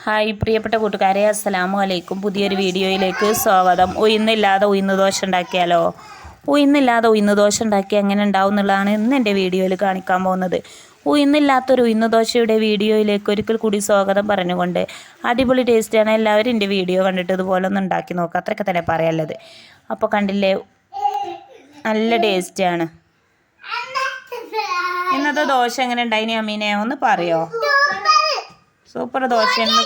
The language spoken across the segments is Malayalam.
ഹായ് പ്രിയപ്പെട്ട കൂട്ടുകാരെ, അസ്സലാമു അലൈക്കും. പുതിയൊരു വീഡിയോയിലേക്ക് സ്വാഗതം. ഉഴുന്നില്ലാതെ ഉഴുന്ന് ദോശ ഉണ്ടാക്കിയാലോ? ഉഴുന്നില്ലാതെ ഉഴുന്ന് ദോശ ഉണ്ടാക്കി എങ്ങനെ ഉണ്ടാവും എന്നുള്ളതാണ് ഇന്ന് എൻ്റെ വീഡിയോയിൽ കാണിക്കാൻ പോകുന്നത്. ഉഴുന്നില്ലാത്തൊരു ഉഴുന്ന് ദോശയുടെ വീഡിയോയിലേക്ക് ഒരിക്കൽ കൂടി സ്വാഗതം പറഞ്ഞുകൊണ്ട്, അടിപൊളി ടേസ്റ്റാണ്. എല്ലാവരും എൻ്റെ വീഡിയോ കണ്ടിട്ട് ഇതുപോലെ ഒന്ന് ഉണ്ടാക്കി നോക്കുക, അത്രയൊക്കെ തന്നെ പറയാനുള്ളത്. അപ്പോൾ കണ്ടില്ലേ, നല്ല ടേസ്റ്റാണ്. ഇന്നത്തെ ദോശ എങ്ങനെ ഉണ്ടായിനി അമ്മീനെ ഒന്ന് പറയോ? സൂപ്പർ ദോശയെന്ന്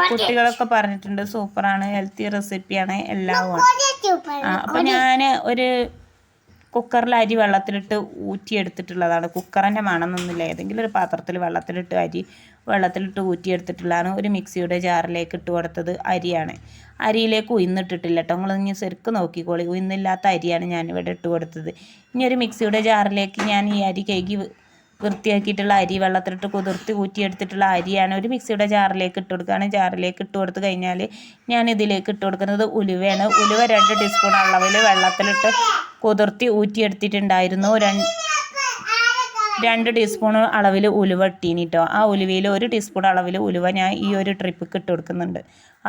കുട്ടികളൊക്കെ പറഞ്ഞിട്ടുണ്ട്. സൂപ്പറാണ്, ഹെൽത്തി റെസിപ്പിയാണ്, എല്ലാമാണ്. അപ്പം ഞാൻ ഒരു കുക്കറിൽ അരി വെള്ളത്തിലിട്ട് ഊറ്റിയെടുത്തിട്ടുള്ളതാണ്. കുക്കറിൻ്റെ മണമെന്നൊന്നുമില്ല, ഏതെങ്കിലും ഒരു പാത്രത്തിൽ വെള്ളത്തിലിട്ട് ഊറ്റിയെടുത്തിട്ടുള്ളതാണ്. ഒരു മിക്സിയുടെ ജാറിലേക്ക് ഇട്ട് കൊടുത്തത് അരിയാണ്. അരിയിലേക്ക് ഉഴുന്നിട്ടിട്ടില്ല കേട്ടോ, നിങ്ങളിനി ശരിക്കും നോക്കിക്കോളി. ഉഴുന്നില്ലാത്ത അരിയാണ് ഞാനിവിടെ ഇട്ട് കൊടുത്തത്. ഇനി ഒരു മിക്സിയുടെ ജാറിലേക്ക് ഞാൻ ഈ അരി കഴുകി വൃത്തിയാക്കിയിട്ടുള്ള അരി വെള്ളത്തിലിട്ട് കുതിർത്തി ഊറ്റിയെടുത്തിട്ടുള്ള അരിയാണ് ഒരു മിക്സിയുടെ ജാറിലേക്ക് ഇട്ട് കൊടുക്കുകയാണ്. ജാറിലേക്ക് ഇട്ട് കൊടുത്ത് കഴിഞ്ഞാൽ ഞാൻ ഇതിലേക്ക് ഇട്ട് കൊടുക്കുന്നത് ഉലുവയാണ്. ഉലുവ 2 ടീസ്പൂൺ അളവിൽ വെള്ളത്തിലിട്ട് കുതിർത്തി ഊറ്റിയെടുത്തിട്ടുണ്ടായിരുന്നു. 2 ടീസ്പൂൺ അളവിൽ ഉലുവ ഇട്ടീനി കേട്ടോ. ആ ഉലുവയിൽ 1 ടീസ്പൂൺ അളവിൽ ഉലുവ ഞാൻ ഈ ഒരു ട്രിപ്പിക്ക് ഇട്ട് കൊടുക്കുന്നുണ്ട്.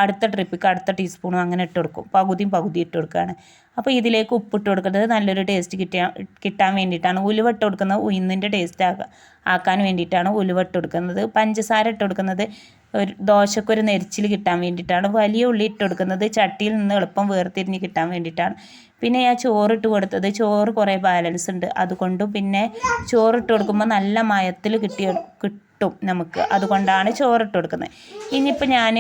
അടുത്ത ട്രിപ്പിക്ക് അടുത്ത ടീസ്പൂണും അങ്ങനെ ഇട്ട് കൊടുക്കും. പകുതി ഇട്ട് കൊടുക്കുകയാണ്. അപ്പോൾ ഇതിലേക്ക് ഉപ്പിട്ട് കൊടുക്കുന്നത് നല്ലൊരു ടേസ്റ്റ് കിട്ടാൻ വേണ്ടിയിട്ടാണ്. ഉലുവ ഇട്ട് കൊടുക്കുന്നത് ഉഴുന്നിൻ്റെ ടേസ്റ്റ് ആക്കാൻ വേണ്ടിയിട്ടാണ് ഉലുവ ഇട്ട് കൊടുക്കുന്നത്. പഞ്ചസാര ഇട്ട് കൊടുക്കുന്നത് ദോശക്കൊരു നെരിച്ചിൽ കിട്ടാൻ വേണ്ടിയിട്ടാണ്. വലിയ ഉള്ളി ഇട്ട് കൊടുക്കുന്നത് ചട്ടിയിൽ നിന്ന് എളുപ്പം വേർതിരിഞ്ഞ് കിട്ടാൻ വേണ്ടിയിട്ടാണ്. പിന്നെ ഞാൻ ചോറിട്ട് കൊടുത്തത്, ചോറ് കുറേ ബാലൻസ് ഉണ്ട്, അതുകൊണ്ടും പിന്നെ ചോറിട്ട് കൊടുക്കുമ്പോൾ നല്ല മയത്തിൽ കിട്ടും നമുക്ക്, അതുകൊണ്ടാണ് ചോറിട്ട് കൊടുക്കുന്നത്. ഇനിയിപ്പോൾ ഞാൻ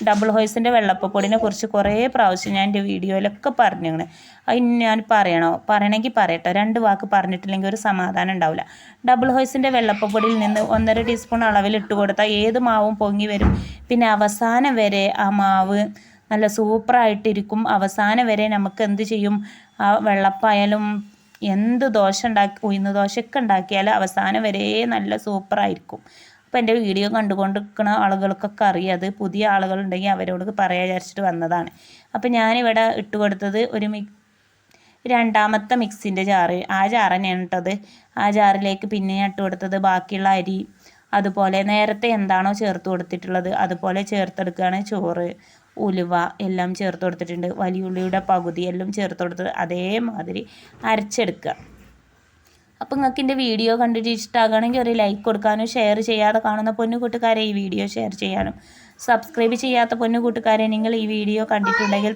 ഡബിൾ ഹോയ്സിൻ്റെ വെള്ളപ്പപ്പൊടിനെ കുറിച്ച് കുറേ പ്രാവശ്യം ഞാൻ എൻ്റെ വീഡിയോയിലൊക്കെ പറഞ്ഞിങ്ങനെ. അതിന് ഞാൻ പറയണമെങ്കിൽ പറയട്ടോ, 2 വാക്ക് പറഞ്ഞിട്ടില്ലെങ്കിൽ ഒരു സമാധാനം ഉണ്ടാവില്ല. ഡബിൾ ഹോയ്സിൻ്റെ വെള്ളപ്പപ്പൊടിയിൽ നിന്ന് 1.5 ടീസ്പൂൺ അളവിൽ ഇട്ട് കൊടുത്താൽ ഏത് മാവും പൊങ്ങി വരും. പിന്നെ അവസാനം വരെ ആ മാവ് നല്ല സൂപ്പറായിട്ടിരിക്കും. അവസാനം വരെ നമുക്ക് എന്ത് ചെയ്യും, ആ വെള്ളപ്പായാലും എന്ത് ഉഴുന്ന് ദോശയൊക്കെ ഉണ്ടാക്കിയാലും അവസാനം വരെ നല്ല സൂപ്പറായിരിക്കും. അപ്പോൾ എൻ്റെ വീഡിയോ കണ്ടുകൊണ്ടിരിക്കുന്ന ആളുകൾക്കൊക്കെ അറിയാം. അത് പുതിയ ആളുകളുണ്ടെങ്കിൽ അവരോട് പറയാൻ വിചാരിച്ചിട്ട് വന്നതാണ്. അപ്പോൾ ഞാനിവിടെ ഇട്ട് കൊടുത്തത് രണ്ടാമത്തെ മിക്സിൻ്റെ ജാറ്, ആ ജാറ് തന്നെയാണ് ഇട്ടത്. ആ ജാറിലേക്ക് പിന്നെ ഞാൻ ഇട്ട് കൊടുത്തത് ബാക്കിയുള്ള അരി, അതുപോലെ നേരത്തെ എന്താണോ ചേർത്ത് കൊടുത്തിട്ടുള്ളത് അതുപോലെ ചേർത്തെടുക്കുകയാണ്. ചോറ്, ഉലുവ എല്ലാം ചേർത്ത് കൊടുത്തിട്ടുണ്ട്. വലിയ ഉള്ളിയുടെ പകുതി എല്ലാം ചേർത്ത് കൊടുത്തിട്ട് അതേമാതിരി അരച്ചെടുക്കുക. അപ്പം നിങ്ങൾക്ക് എൻ്റെ വീഡിയോ കണ്ടിട്ട് ഇഷ്ടമാകണമെങ്കിൽ ഒരു ലൈക്ക് കൊടുക്കാനും, ഷെയർ ചെയ്യാതെ കാണുന്ന പൊന്നു കൂട്ടുകാരെ ഈ വീഡിയോ ഷെയർ ചെയ്യാനും, സബ്സ്ക്രൈബ് ചെയ്യാത്ത പൊന്നു കൂട്ടുകാരെ നിങ്ങൾ ഈ വീഡിയോ കണ്ടിട്ടുണ്ടെങ്കിൽ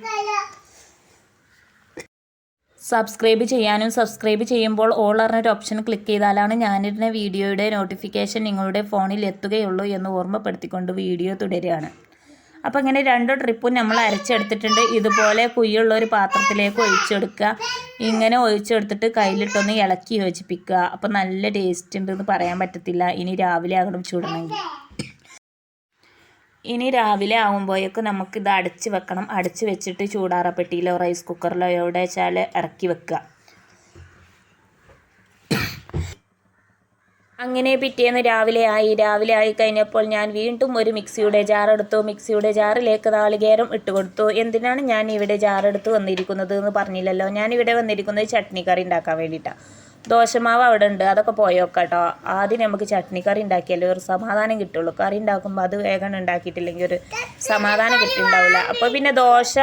സബ്സ്ക്രൈബ് ചെയ്യാനും, സബ്സ്ക്രൈബ് ചെയ്യുമ്പോൾ ഓൾ പറഞ്ഞൊരു ഓപ്ഷൻ ക്ലിക്ക് ചെയ്താലാണ് ഞാനിടുന്ന വീഡിയോയുടെ നോട്ടിഫിക്കേഷൻ നിങ്ങളുടെ ഫോണിൽ എത്തുകയുള്ളൂ എന്ന് ഓർമ്മപ്പെടുത്തിക്കൊണ്ട് വീഡിയോ തുടരുകയാണ്. അപ്പോൾ ഇങ്ങനെ 2 ട്രിപ്പും നമ്മൾ അരച്ചെടുത്തിട്ടുണ്ട്. ഇതുപോലെ കുയ്യുള്ള ഒരു പാത്രത്തിലേക്ക് ഒഴിച്ചെടുക്കുക. ഇങ്ങനെ ഒഴിച്ചെടുത്തിട്ട് കയ്യിലിട്ടൊന്ന് ഇളക്കി യോജിപ്പിക്കുക. അപ്പോൾ നല്ല ടേസ്റ്റ് ഉണ്ടെന്ന് പറയാൻ പറ്റത്തില്ല. ഇനി രാവിലെ ആകണം ചൂടണമെങ്കിൽ. ഇനി രാവിലെ ആകുമ്പോഴേക്കും നമുക്കിത് അടച്ച് വെക്കണം. അടച്ച് വെച്ചിട്ട് ചൂടാറപ്പെട്ടിയിലോ റൈസ് കുക്കറിലോ എവിടെ വെച്ചാൽ ഇറക്കി വെക്കുക. അങ്ങനെ പിറ്റേന്ന് രാവിലെ ആയി കഴിഞ്ഞപ്പോൾ ഞാൻ വീണ്ടും ഒരു മിക്സിയുടെ ജാർ എടുത്തു. മിക്സിയുടെ ജാറിലേക്ക് നാളികേരം ഇട്ട് കൊടുത്തു. എന്തിനാണ് ഞാൻ ഇവിടെ ജാറെടുത്ത് വന്നിരിക്കുന്നത് എന്ന് പറഞ്ഞില്ലല്ലോ. ഞാനിവിടെ വന്നിരിക്കുന്നത് ചട്നി കറി ഉണ്ടാക്കാൻ വേണ്ടിയിട്ടാണ്. ദോശമാവ് അവിടെ ഉണ്ട്, അതൊക്കെ പോയോക്കാം കേട്ടോ. ആദ്യം നമുക്ക് ചട്നി കറി ഉണ്ടാക്കിയാലേ ഒരു സമാധാനം കിട്ടുള്ളൂ. കറി ഉണ്ടാക്കുമ്പോൾ അത് വേഗം ഉണ്ടാക്കിയിട്ടില്ലെങ്കിൽ ഒരു സമാധാനം കിട്ടിയിട്ടുണ്ടാവില്ല. അപ്പോൾ പിന്നെ ദോശ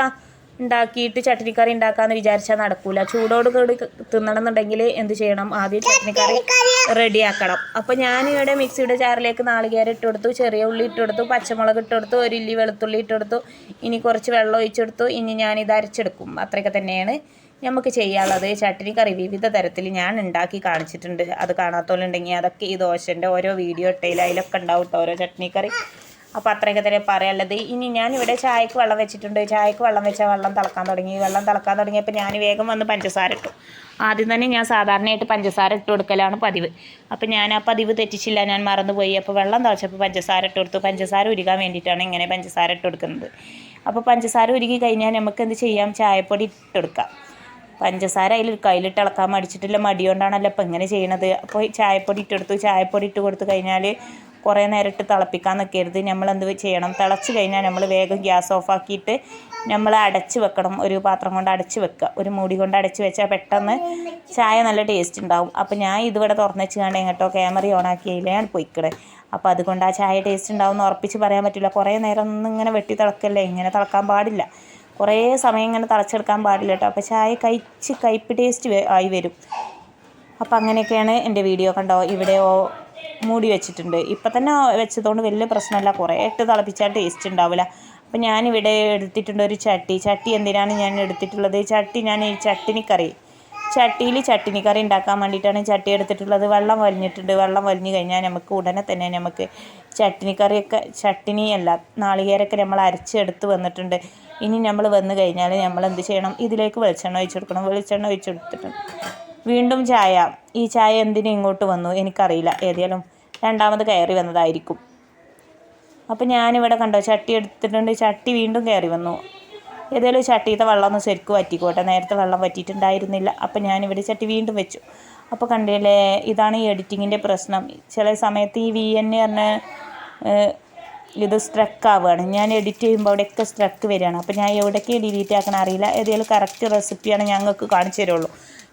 ഉണ്ടാക്കിയിട്ട് ചട്നിക്കറി ഉണ്ടാക്കാമെന്ന് വിചാരിച്ചാൽ നടക്കൂല. ചൂടോട് കൂടി തിന്നണമെന്നുണ്ടെങ്കിൽ എന്ത് ചെയ്യണം, ആദ്യം ചട്നിക്കറി റെഡിയാക്കണം. അപ്പോൾ ഞാനിവിടെ മിക്സിയുടെ ജാറിലേക്ക് നാളികേരം ഇട്ട് കൊടുത്തു, ചെറിയ ഉള്ളി ഇട്ട് കൊടുത്തു, പച്ചമുളക് ഇട്ട് കൊടുത്തു, 1 ഇല്ലി വെളുത്തുള്ളി ഇട്ട് കൊടുത്തു. ഇനി കുറച്ച് വെള്ളം ഒഴിച്ചെടുത്തു. ഇനി ഞാനിത് അരച്ചെടുക്കും. അത്രയൊക്കെ തന്നെയാണ് നമുക്ക് ചെയ്യാനുള്ളത്. ചട്നിക്കറി വിവിധ തരത്തിൽ ഞാൻ ഉണ്ടാക്കി കാണിച്ചിട്ടുണ്ട്. അത് കാണാത്തവരുണ്ടെങ്കിൽ അതൊക്കെ ഈ ദോശൻ്റെ ഓരോ വീഡിയോ ഇട്ടതിൽ അതിലൊക്കെ ഉണ്ടാവും കേട്ടോ ഓരോ ചട്നിക്കറി. അപ്പോൾ അത്രയൊക്കെ തന്നെ പറയാനുള്ളത്. ഇനി ഞാനിവിടെ ചായക്ക് വെള്ളം വെച്ചിട്ടുണ്ട്. ചായക്ക് വെള്ളം വെച്ചാൽ വെള്ളം തിളക്കാൻ തുടങ്ങിയപ്പോൾ ഞാൻ വേഗം വന്ന് പഞ്ചസാര ഇട്ടു. ആദ്യം തന്നെ ഞാൻ സാധാരണയായിട്ട് പഞ്ചസാര ഇട്ട് കൊടുക്കലാണ് പതിവ്. അപ്പോൾ ഞാൻ ആ പതിവ് തെറ്റിച്ചില്ല, ഞാൻ മറന്നുപോയി. അപ്പോൾ വെള്ളം തിളച്ചപ്പോൾ പഞ്ചസാര ഇട്ട് കൊടുത്തു. പഞ്ചസാര ഉരുകാൻ വേണ്ടിയിട്ടാണ് ഇങ്ങനെ പഞ്ചസാര ഇട്ട് കൊടുക്കുന്നത്. അപ്പോൾ പഞ്ചസാര ഉരുകി കഴിഞ്ഞാൽ നമുക്ക് എന്ത് ചെയ്യാം, ചായപ്പൊടി ഇട്ട് കൊടുക്കാം. പഞ്ചസാര കയ്യിലിട്ട് ഇളക്കാൻ മടിച്ചിട്ടില്ല, മടിയോണ്ടാണല്ലോ ഇപ്പോൾ ഇങ്ങനെ ചെയ്യണത്. അപ്പോൾ ചായപ്പൊടി ഇട്ടെടുത്തു. ചായപ്പൊടി ഇട്ട് കൊടുത്തു കഴിഞ്ഞാൽ കുറേ നേരം ഇട്ട് തിളപ്പിക്കാൻ നിൽക്കരുത്. നമ്മളെന്ത് ചെയ്യണം, തിളച്ച് കഴിഞ്ഞാൽ നമ്മൾ വേഗം ഗ്യാസ് ഓഫാക്കിയിട്ട് നമ്മൾ അടച്ച് വെക്കണം. ഒരു പാത്രം കൊണ്ട് അടച്ച് വെക്കുക, ഒരു മൂടി കൊണ്ട് അടച്ച് വെച്ചാൽ പെട്ടെന്ന് ചായ നല്ല ടേസ്റ്റ് ഉണ്ടാവും. അപ്പോൾ ഞാൻ ഇതിവിടെ തുറന്ന് വെച്ച് കണ്ട് കേട്ടോ ക്യാമറ ഓണാക്കിയില്ല, ഞാൻ പോയിക്കണേ. അപ്പോൾ അതുകൊണ്ട് ആ ചായ ടേസ്റ്റ് ഉണ്ടാവുമെന്ന് ഉറപ്പിച്ച് പറയാൻ പറ്റില്ല. കുറേ നേരം ഒന്നും ഇങ്ങനെ വെട്ടി തിളക്കല്ലേ, ഇങ്ങനെ തിളക്കാൻ പാടില്ല. കുറേ സമയം ഇങ്ങനെ തിളച്ചെടുക്കാൻ പാടില്ല കേട്ടോ. അപ്പോൾ ചായ കയ്പ്പ് ടേസ്റ്റ് ആയി വരും. അപ്പോൾ അങ്ങനെയൊക്കെയാണ് എൻ്റെ വീഡിയോ. കണ്ടോ, ഇവിടെ മൂടി വെച്ചിട്ടുണ്ട്. ഇപ്പം തന്നെ വെച്ചതുകൊണ്ട് വലിയ പ്രശ്നമല്ല. കുറേ ഇട്ട് തിളപ്പിച്ചാൽ ടേസ്റ്റ് ഉണ്ടാവില്ല. അപ്പോൾ ഞാനിവിടെ എടുത്തിട്ടുണ്ട് ഒരു ചട്ടി എന്തിനാണ് ഞാൻ എടുത്തിട്ടുള്ളത്? ഞാൻ ഈ ചട്ടിയിൽ ചട്ടിനിക്കറി ഉണ്ടാക്കാൻ വേണ്ടിയിട്ടാണ് ചട്ടി എടുത്തിട്ടുള്ളത്. വെള്ളം വലിഞ്ഞിട്ടുണ്ട്. വെള്ളം വലിഞ്ഞ് കഴിഞ്ഞാൽ നമുക്ക് ഉടനെ തന്നെ നമുക്ക് ചട്ടിനിയല്ല നാളികേരമൊക്കെ നമ്മൾ അരച്ചെടുത്ത് വന്നിട്ടുണ്ട്. ഇനി നമ്മൾ വന്നു കഴിഞ്ഞാൽ നമ്മൾ എന്ത് ചെയ്യണം? ഇതിലേക്ക് വെളിച്ചെണ്ണ ഒഴിച്ച് കൊടുക്കണം. വെളിച്ചെണ്ണ ഒഴിച്ചെടുത്തിട്ടുണ്ട്. വീണ്ടും ഈ ചായ എന്തിനു ഇങ്ങോട്ട് വന്നു എനിക്കറിയില്ല. ഏതായാലും രണ്ടാമത് കയറി വന്നതായിരിക്കും. അപ്പോൾ ഞാനിവിടെ കണ്ടോ ചട്ടി എടുത്തിട്ടുണ്ട്. ചട്ടി വീണ്ടും കയറി വന്നു. ഏതായാലും ചട്ടിയിലത്തെ വെള്ളം ഒന്ന് ശരിക്കും വറ്റിക്കോട്ടെ. നേരത്തെ വെള്ളം വറ്റിയിട്ടുണ്ടായിരുന്നില്ല. അപ്പോൾ ഞാനിവിടെ ചട്ടി വീണ്ടും വെച്ചു. അപ്പോൾ കണ്ടില്ലേ, ഇതാണ് ഈ എഡിറ്റിങ്ങിൻ്റെ പ്രശ്നം. ചില സമയത്ത് ഈ VN പറഞ്ഞ ഇത് സ്ട്രക്ക് ആവുകയാണ്. ഞാൻ എഡിറ്റ് ചെയ്യുമ്പോൾ അവിടെയൊക്കെ സ്ട്രക്ക് വരികയാണ്. അപ്പോൾ ഞാൻ എവിടേക്ക് ഡിലീറ്റ് ആക്കണം അറിയില്ല. ഏതായാലും കറക്റ്റ് റെസിപ്പിയാണ് ഞങ്ങൾക്ക് കാണിച്ചു തരുള്ളൂ.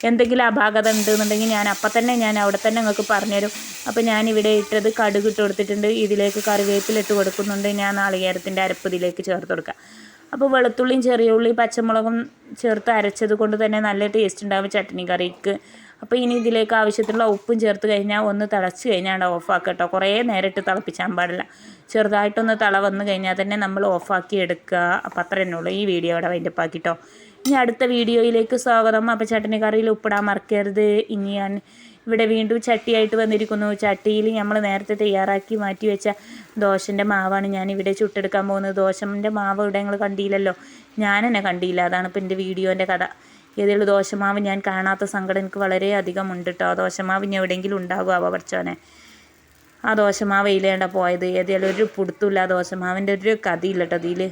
എന്തെങ്കിലും അപാകത ഉണ്ടെന്നുണ്ടെങ്കിൽ ഞാൻ അപ്പം തന്നെ അവിടെ തന്നെ നിങ്ങൾക്ക് പറഞ്ഞുതരും. അപ്പോൾ ഞാനിവിടെ ഇട്ടത് കടുക് ഇട്ട് കൊടുത്തിട്ടുണ്ട്. ഇതിലേക്ക് കറിവേപ്പിലിട്ട് കൊടുക്കുന്നുണ്ട്. ഞാൻ നാളികേരത്തിൻ്റെ അരപ്പ് ഇതിലേക്ക് ചേർത്ത് കൊടുക്കാം. അപ്പോൾ വെളുത്തുള്ളിയും ചെറിയ ഉള്ളി പച്ചമുളകും ചേർത്ത് അരച്ചത് കൊണ്ട് തന്നെ നല്ല ടേസ്റ്റ് ഉണ്ടാവും ചട്നി കറിക്ക്. അപ്പോൾ ഇനി ഇതിലേക്ക് ആവശ്യത്തിനുള്ള ഉപ്പും ചേർത്ത് കഴിഞ്ഞാൽ ഒന്ന് തിളച്ച് കഴിഞ്ഞാൽ ഓഫാക്കുക കേട്ടോ. കുറേ നേരം ഇട്ട് തിളപ്പിച്ചാൻ പാടില്ല. ചെറുതായിട്ടൊന്ന് തിള വന്ന് കഴിഞ്ഞാൽ തന്നെ നമ്മൾ ഓഫാക്കി എടുക്കുക. അപ്പോൾ അത്ര തന്നെ ഉള്ളൂ. ഈ വീഡിയോ ഇവിടെ വൈൻഡപ്പ് ആക്കിട്ടോ. ഇനി അടുത്ത വീഡിയോയിലേക്ക് സ്വാഗതം. അപ്പോൾ ചട്നി കറിയിൽ ഉപ്പിടാൻ മറക്കരുത്. ഇനി ഞാൻ ഇവിടെ വീണ്ടും ചട്ടിയായിട്ട് വന്നിരിക്കുന്നു. ചട്ടിയിൽ നമ്മൾ നേരത്തെ തയ്യാറാക്കി മാറ്റി വെച്ച ദോശൻ്റെ മാവാണ് ഞാനിവിടെ ചുട്ടെടുക്കാൻ പോകുന്നത്. ദോശൻ്റെ മാവ് ഇവിടെ നിങ്ങൾ കണ്ടില്ലല്ലോ. ഞാൻ തന്നെ കണ്ടില്ല. അതാണ് ഇപ്പോൾ എൻ്റെ വീഡിയോൻ്റെ കഥ. ഏതെങ്കിലും ദോശമാവ് ഞാൻ കാണാത്ത സങ്കടം എനിക്ക് വളരെയധികം ഉണ്ട് കേട്ടോ. ദോശമാവ് ഇനി എവിടെയെങ്കിലും ഉണ്ടാകുമോ പഠിച്ചോനെ. ആ ദോശമാവ് ഇല്ലേണ്ട പോയത്. ഏതെങ്കിലും ഒരു പുടുത്തില്ല. ദോശമാവിൻ്റെ ഒരു കഥയില്ല കേട്ടോ ഇതിൽ.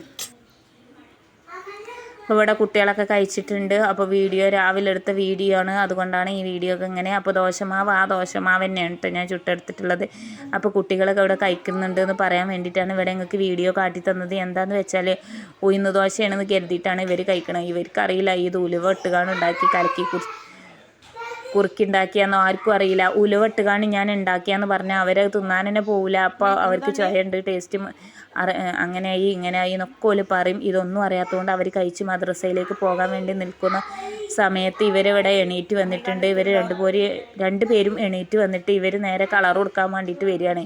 അപ്പോൾ ഇവിടെ കുട്ടികളൊക്കെ കഴിച്ചിട്ടുണ്ട്. അപ്പോൾ രാവിലെ എടുത്ത വീഡിയോ ആണ്. അതുകൊണ്ടാണ് ഈ വീഡിയോ ഒക്കെ ഇങ്ങനെ. അപ്പോൾ ആ ദോശമാവ് തന്നെയാണ് കേട്ടോ ഞാൻ ചുട്ടെടുത്തിട്ടുള്ളത്. അപ്പോൾ കുട്ടികളൊക്കെ ഇവിടെ കഴിക്കുന്നുണ്ട് എന്ന് പറയാൻ വേണ്ടിയിട്ടാണ് ഇവിടെ നിങ്ങൾക്ക് വീഡിയോ കാട്ടി തന്നത്. എന്താണെന്ന് വെച്ചാൽ ഉഴുന്ന് ദോശയാണെന്ന് കരുതിയിട്ടാണ് ഇവർ കഴിക്കണത്. ഇവർക്കറിയില്ല ഇത് ഉലുവ ഇട്ടുകാണ് ഉണ്ടാക്കി കലക്കി കുറുക്കിണ്ടാക്കിയാന്നോ ആർക്കും അറിയില്ല. ഉലുവ ഇട്ടുകാണ് ഞാൻ ഉണ്ടാക്കിയാന്ന് പറഞ്ഞാൽ അവരത് തിന്നാൻ തന്നെ പോവില്ല. അപ്പോൾ അവർക്ക് ചുവയുണ്ട്, ടേസ്റ്റ് അങ്ങനെയായി ഇങ്ങനെയായി എന്നൊക്കെ ഓല് പറയും. ഇതൊന്നും അറിയാത്തതുകൊണ്ട് അവർ കഴിച്ച് മദ്രസയിലേക്ക് പോകാൻ വേണ്ടി നിൽക്കുന്ന സമയത്ത് ഇവരിവിടെ എണീറ്റ് വന്നിട്ടുണ്ട്. ഇവർ രണ്ടുപേരും എണീറ്റ് വന്നിട്ട് ഇവർ നേരെ കളർ കൊടുക്കാൻ വേണ്ടിയിട്ട് വരികയാണ്.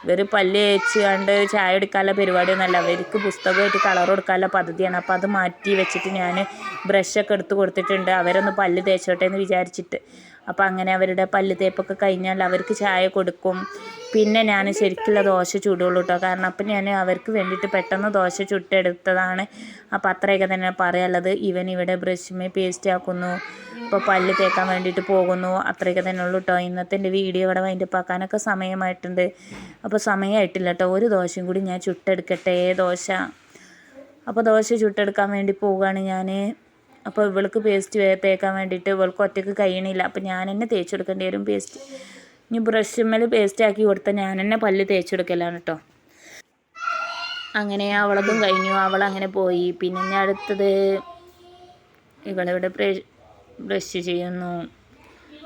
ഇവർ പല്ല് തേച്ച് കണ്ട് ചായ എടുക്കാനുള്ള പരിപാടിയൊന്നുമല്ല. അവർക്ക് പുസ്തകമായിട്ട് കളർ കൊടുക്കാനുള്ള പദ്ധതിയാണ്. അപ്പോൾ അത് മാറ്റി വെച്ചിട്ട് ഞാൻ ബ്രഷൊക്കെ എടുത്ത് കൊടുത്തിട്ടുണ്ട്. അവരൊന്ന് പല്ല് തേച്ചോട്ടെ എന്ന് വിചാരിച്ചിട്ട്. അപ്പോൾ അങ്ങനെ അവരുടെ പല്ല് തേപ്പൊക്കെ കഴിഞ്ഞാൽ അവർക്ക് ചായ കൊടുക്കും. പിന്നെ ഞാൻ ശരിക്കുള്ള ദോശ ചുടുള്ളൂ കേട്ടോ. കാരണം അപ്പം ഞാൻ അവർക്ക് വേണ്ടിയിട്ട് പെട്ടെന്ന് ദോശ ചുട്ടെടുത്തതാണ്. അപ്പോൾ അത്രയൊക്കെ തന്നെ പറയാനുള്ളത്. ഇവിടെ ബ്രഷ്മേ പേസ്റ്റ് ആക്കുന്നു. ഇപ്പോൾ പല്ല് തേക്കാൻ വേണ്ടിയിട്ട് പോകുന്നു. അത്രയൊക്കെ തന്നെ ഉള്ളൂ കേട്ടോ. ഇന്നത്തെ എൻ്റെ വീഡിയോ ഇവിടെ വൈൻഡപ്പ് ആക്കാനൊക്കെ സമയമായിട്ടുണ്ട്. അപ്പോൾ സമയമായിട്ടില്ല കേട്ടോ. ഒരു ദോശയും കൂടി ഞാൻ ചുട്ടെടുക്കട്ടെ. അപ്പോൾ ദോശ ചുട്ടെടുക്കാൻ വേണ്ടി പോവുകയാണ് ഞാൻ. അപ്പോൾ ഇവൾക്ക് പേസ്റ്റ് തേക്കാൻ വേണ്ടിയിട്ട് ഇവൾക്ക് ഒറ്റയ്ക്ക് കഴിയണില്ല. അപ്പോൾ ഞാൻ തന്നെ തേച്ചെടുക്കേണ്ടി വരും പേസ്റ്റ്. ഇനി ബ്രഷിന്മേൽ പേസ്റ്റ് ആക്കി കൊടുത്താൽ ഞാൻ തന്നെ പല്ല് തേച്ചെടുക്കലാണ് കേട്ടോ. അങ്ങനെ അവളതും കഴിഞ്ഞു. അവളങ്ങനെ പോയി. പിന്നെ ഞാൻ അടുത്തത് ഇവളിവിടെ ബ്രഷ് ചെയ്യുന്നു.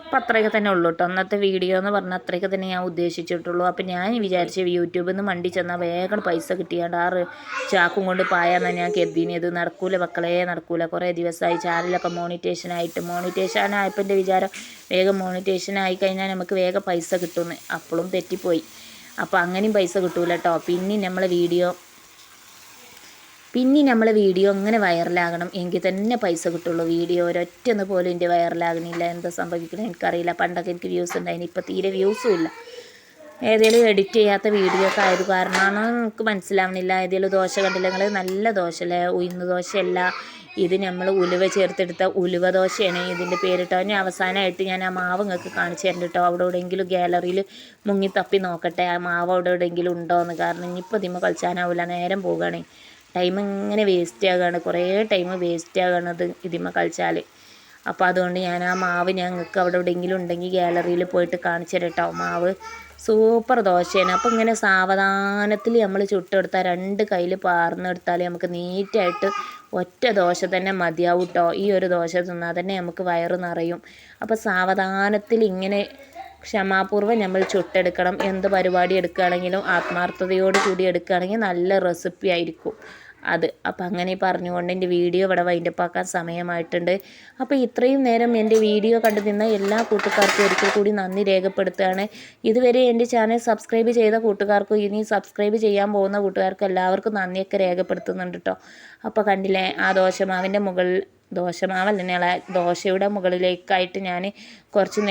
അപ്പോൾ അത്രയൊക്കെ തന്നെ ഉള്ളൂ കേട്ടോ. അന്നത്തെ വീഡിയോ എന്ന് പറഞ്ഞാൽ അത്രയൊക്കെ തന്നെ ഞാൻ ഉദ്ദേശിച്ചിട്ടുള്ളൂ. അപ്പോൾ ഞാൻ വിചാരിച്ച യൂട്യൂബിൽ നിന്ന് മണ്ടി ചെന്നാൽ വേഗം പൈസ കിട്ടിയാണ്ട് ചാക്കും കൊണ്ട് പായാന്ന് ഞാൻ കരുതിയത്. നടക്കൂല മക്കളെ, നടക്കൂല. കുറേ ദിവസമായി ചാനലൊക്കെ മോണിറ്റേഷനായപ്പോൾ എൻ്റെ വിചാരം വേഗം മോണിറ്റേഷനായി കഴിഞ്ഞാൽ നമുക്ക് വേഗം പൈസ കിട്ടുമെന്ന്. അപ്പോഴും തെറ്റിപ്പോയി. അപ്പോൾ അങ്ങനെയും പൈസ കിട്ടൂല കേട്ടോ. പിന്നെ നമ്മളെ വീഡിയോ അങ്ങനെ വൈറലാകണം എങ്കിൽ തന്നെ പൈസ കിട്ടുള്ളൂ. വീഡിയോ ഒരൊറ്റൊന്ന് പോലും എൻ്റെ വൈറലാകണില്ല. എന്താ സംഭവിക്കണം എനിക്കറിയില്ല. പണ്ടൊക്കെ എനിക്ക് വ്യൂസ് ഉണ്ടായിരുന്നു. ഇപ്പോൾ തീരെ വ്യൂസും ഇല്ല. ഏതെങ്കിലും എഡിറ്റ് ചെയ്യാത്ത വീഡിയോ ഒക്കെ ആയത് കാരണമാണ് എനിക്ക് മനസ്സിലാവണില്ല. ഏതെങ്കിലും ദോശ കണ്ടില്ല നിങ്ങൾ, നല്ല ദോശ അല്ലേ, ഉഴുന്ന് ദോശയല്ല. ഇത് നമ്മൾ ഉലുവ ചേർത്തെടുത്ത ഉലുവ ദോശയാണ് ഇതിൻ്റെ പേരിട്ടോ. ഇനി അവസാനമായിട്ട് ഞാൻ ആ മാവ് നിങ്ങൾക്ക് കാണിച്ചു തരണ്ട കേട്ടോ. അവിടെ എവിടെയെങ്കിലും ഗാലറിയിൽ മുങ്ങി തപ്പി നോക്കട്ടെ ആ മാവ് അവിടെ എവിടെയെങ്കിലും ഉണ്ടോ എന്ന്. കാരണം ഇനിയിപ്പോൾ ഇതിമ്മ കളിച്ചാനാവില്ല, നേരം പോവുകയാണ്. ടൈം ഇങ്ങനെ വേസ്റ്റ് ആകുകയാണ്. കുറേ ടൈം വേസ്റ്റ് ആകുകയാണത് ഇതിമ്മ കളിച്ചാൽ. അപ്പോൾ അതുകൊണ്ട് ഞാൻ ആ മാവ് ഞങ്ങൾക്ക് അവിടെ എവിടെയെങ്കിലും ഉണ്ടെങ്കിൽ ഗാലറിയിൽ പോയിട്ട് കാണിച്ചു തരാം കേട്ടോ. മാവ് സൂപ്പർ ദോശയാണ്. അപ്പോൾ ഇങ്ങനെ സാവധാനത്തിൽ നമ്മൾ ചുട്ടെടുത്താൽ 2 കയ്യിൽ പാർന്നെടുത്താൽ നമുക്ക് നീറ്റായിട്ട് ഒറ്റ ദോശ തന്നെ മതിയാവും കേട്ടോ. ഈ ഒരു ദോശ തിന്നാൽ തന്നെ നമുക്ക് വയറ് നിറയും. അപ്പോൾ സാവധാനത്തിൽ ഇങ്ങനെ ക്ഷമാപൂർവ്വം നമ്മൾ ചുട്ടെടുക്കണം. എന്ത് പരിപാടി എടുക്കുകയാണെങ്കിലും ആത്മാർത്ഥതയോട് കൂടി എടുക്കുകയാണെങ്കിൽ നല്ല റെസിപ്പി ആയിരിക്കും അത്. അപ്പം അങ്ങനെ പറഞ്ഞുകൊണ്ട് എൻ്റെ വീഡിയോ ഇവിടെ വൈൻഡപ്പാക്കാൻ സമയമായിട്ടുണ്ട്. അപ്പോൾ ഇത്രയും നേരം എൻ്റെ വീഡിയോ കണ്ടു നിന്ന എല്ലാ കൂട്ടുകാർക്കും ഒരിക്കൽ കൂടി നന്ദി രേഖപ്പെടുത്തുകയാണ്. ഇതുവരെ എൻ്റെ ചാനൽ സബ്സ്ക്രൈബ് ചെയ്ത കൂട്ടുകാർക്കും ഇനി സബ്സ്ക്രൈബ് ചെയ്യാൻ പോകുന്ന കൂട്ടുകാർക്കും എല്ലാവർക്കും നന്ദിയൊക്കെ രേഖപ്പെടുത്തുന്നുണ്ട് കേട്ടോ. അപ്പോൾ കണ്ടില്ലേ, ആ ദോശമാവിൻ്റെ മുകളിൽ, ദോശമാവല്ല, ദോശയുടെ മുകളിലേക്കായിട്ട് ഞാൻ കുറച്ച്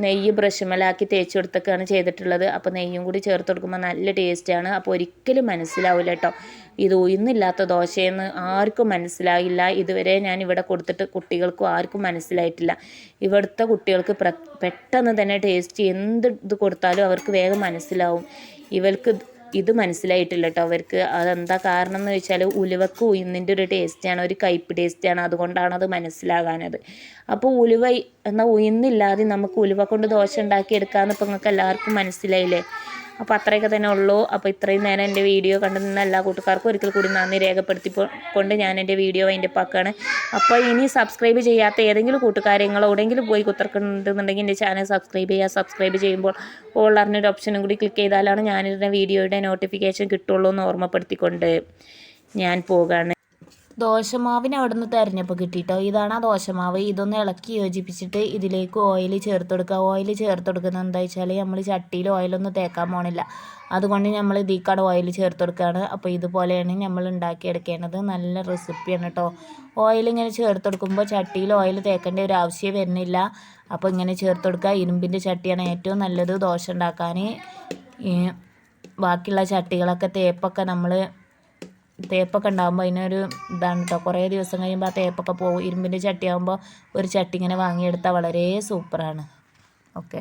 നെയ്യ് ബ്രഷ്മലാക്കി തേച്ച് കൊടുത്തൊക്കെയാണ് ചെയ്തിട്ടുള്ളത്. അപ്പോൾ നെയ്യും കൂടി ചേർത്ത് കൊടുക്കുമ്പോൾ നല്ല ടേസ്റ്റാണ്. അപ്പോൾ ഒരിക്കലും മനസ്സിലാവില്ല കേട്ടോ, ഇത് ഉഴുന്നില്ലാത്ത ദോശയെന്ന് ആർക്കും മനസ്സിലായില്ല. ഇതുവരെ ഞാൻ ഇവിടെ കൊടുത്തിട്ട് കുട്ടികൾക്കും ആർക്കും മനസ്സിലായിട്ടില്ല. ഇവിടുത്തെ കുട്ടികൾക്ക് പെട്ടെന്ന് തന്നെ ടേസ്റ്റ് എന്ത് ഇത് കൊടുത്താലും അവർക്ക് വേഗം മനസ്സിലാവും. ഇവർക്ക് ഇത് മനസ്സിലായിട്ടില്ല കേട്ടോ അവർക്ക്. അതെന്താ കാരണം എന്ന് വെച്ചാൽ ഉലുവക്ക് ഉഴുന്നിൻ്റെ ഒരു ടേസ്റ്റാണ്, ഒരു കയ്പ്പ് ടേസ്റ്റാണ്. അതുകൊണ്ടാണ് അത് മനസ്സിലാകാനത്. അപ്പോൾ ഉലുവ എന്നാൽ ഉഴുന്നില്ലാതെ നമുക്ക് ഉലുവ കൊണ്ട് ദോശ ഉണ്ടാക്കിയെടുക്കാമെന്ന് ഇപ്പോൾ നിങ്ങൾക്ക് എല്ലാവർക്കും മനസ്സിലായില്ലേ. അപ്പോൾ അത്രയൊക്കെ തന്നെ ഉള്ളൂ. അപ്പോൾ ഇത്രയും നേരം എൻ്റെ വീഡിയോ കണ്ടു നിന്ന എല്ലാ കൂട്ടുകാർക്കും ഒരിക്കൽ കൂടി നന്ദി രേഖപ്പെടുത്തിക്കൊണ്ട് ഞാൻ എൻ്റെ വീഡിയോ വൈൻഡപ്പാക്കുകയാണ്. അപ്പോൾ ഇനി സബ്സ്ക്രൈബ് ചെയ്യാത്ത ഏതെങ്കിലും കൂട്ടുകാര്യങ്ങളോ എവിടെയെങ്കിലും പോയി കുത്തിറക്കുന്നുണ്ടെന്നുണ്ടെങ്കിൽ എൻ്റെ ചാനൽ സബ്സ്ക്രൈബ് ചെയ്യുക. സബ്സ്ക്രൈബ് ചെയ്യുമ്പോൾ ഓൾ അറിഞ്ഞൊരു ഓപ്ഷനും കൂടി ക്ലിക്ക് ചെയ്താലാണ് ഞാനിടുന്ന വീഡിയോയുടെ നോട്ടിഫിക്കേഷൻ കിട്ടുള്ളൂ എന്ന് ഓർമ്മപ്പെടുത്തിക്കൊണ്ട് ഞാൻ പോകുകയാണ്. ദോശമാവിന് അവിടെ നിന്ന് തിരഞ്ഞപ്പോൾ കിട്ടിയിട്ടോ. ഇതാണ് ആ ദോശമാവ്. ഇതൊന്ന് ഇളക്കി യോജിപ്പിച്ചിട്ട് ഇതിലേക്ക് ഓയിൽ ചേർത്ത് കൊടുക്കുക. ഓയിൽ ചേർത്ത് കൊടുക്കുന്നത് എന്താ വെച്ചാൽ നമ്മൾ ചട്ടിയിൽ ഓയിലൊന്നും തേക്കാൻ പോകണില്ല. അതുകൊണ്ട് നമ്മൾ ഇതിക്കാട് ഓയിൽ ചേർത്ത് കൊടുക്കുകയാണ്. അപ്പോൾ ഇതുപോലെയാണ് നമ്മൾ ഉണ്ടാക്കിയെടുക്കേണ്ടത്. നല്ല റെസിപ്പിയാണ് കേട്ടോ. ഓയിൽ ഇങ്ങനെ ചേർത്ത് കൊടുക്കുമ്പോൾ ചട്ടിയിൽ ഓയിൽ തേക്കേണ്ട ഒരു ആവശ്യം വരുന്നില്ല. അപ്പോൾ ഇങ്ങനെ ചേർത്ത് കൊടുക്കുക. ഇരുമ്പിൻ്റെ ചട്ടിയാണ് ഏറ്റവും നല്ലത് ദോശ ഉണ്ടാക്കാൻ. ബാക്കിയുള്ള ചട്ടികളൊക്കെ തേപ്പൊക്കെ ഉണ്ടാകുമ്പോൾ അതിനൊരു ഇതാണ് കേട്ടോ. കുറേ ദിവസം കഴിയുമ്പോൾ ആ തേപ്പൊക്കെ പോകും. ഇരുമ്പിൻ്റെ ചട്ടിയാകുമ്പോൾ ഒരു ചട്ടി ഇങ്ങനെ വാങ്ങിയെടുത്താൽ വളരെ സൂപ്പറാണ്. ഓക്കെ.